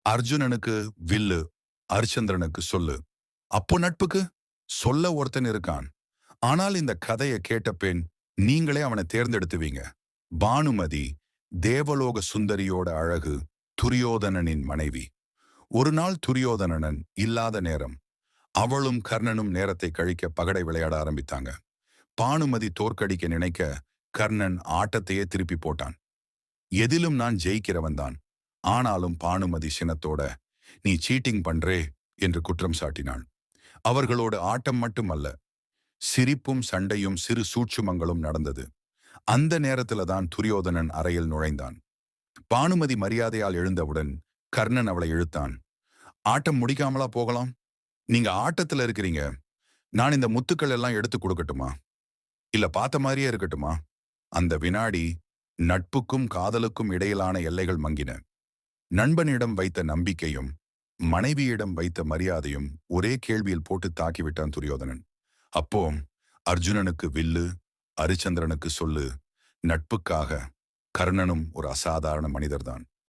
அர்ஜுனனுக்கு வில்லு, அரிச்சந்திரனுக்கு சொல்லு. அப்போ நட்புக்கு சொல்ல ஒருத்தன் இருக்கான். ஆனால் இந்த கதையை கேட்ட பெண் நீங்களே அவனை தேர்ந்தெடுத்துவீங்க. பானுமதி, தேவலோக சுந்தரியோட அழகு, துரியோதனனின் மனைவி. ஒரு நாள் துரியோதனன் இல்லாத நேரம் அவளும் கர்ணனும் நேரத்தை கழிக்க பகடை விளையாட ஆரம்பித்தாங்க. பானுமதி தோற்கடிக்க நினைக்க கர்ணன் ஆட்டத்தையே திருப்பி போட்டான். எதிலும் நான் ஜெயிக்கிறவன் தான். ஆனாலும் பானுமதி சினத்தோட நீ சீட்டிங் பண்றே என்று குற்றம் சாட்டினாள். அவர்களோட ஆட்டம் மட்டுமல்ல, சிரிப்பும் சண்டையும் சிறு சூட்சுமங்களும் நடந்தது. அந்த நேரத்துல தான் துரியோதனன் அறையில் நுழைந்தான். பானுமதி மரியாதையால் எழுந்தவுடன் கர்ணன் அவளை இழுத்தான். ஆட்டம் முடிக்காமலா போகலாம்? நீங்க ஆட்டத்துல இருக்கிறீங்க. நான் இந்த முத்துக்கள் எல்லாம் எடுத்து கொடுக்கட்டுமா? இல்ல பார்த்த மாதிரியே இருக்கட்டுமா? அந்த வினாடி நட்புக்கும் காதலுக்கும் இடையிலான எல்லைகள் மங்கின. நண்பனிடம் வைத்த நம்பிக்கையும் மனைவியிடம் வைத்த மரியாதையும் ஒரே கேள்வியில் போட்டு தாக்கிவிட்டான் துரியோதனன். அப்போ அர்ஜுனனுக்கு வில்லு, அரிச்சந்திரனுக்கு சொல்லு. நட்புக்காக கர்ணனும் ஒரு அசாதாரண மனிதர்தான்.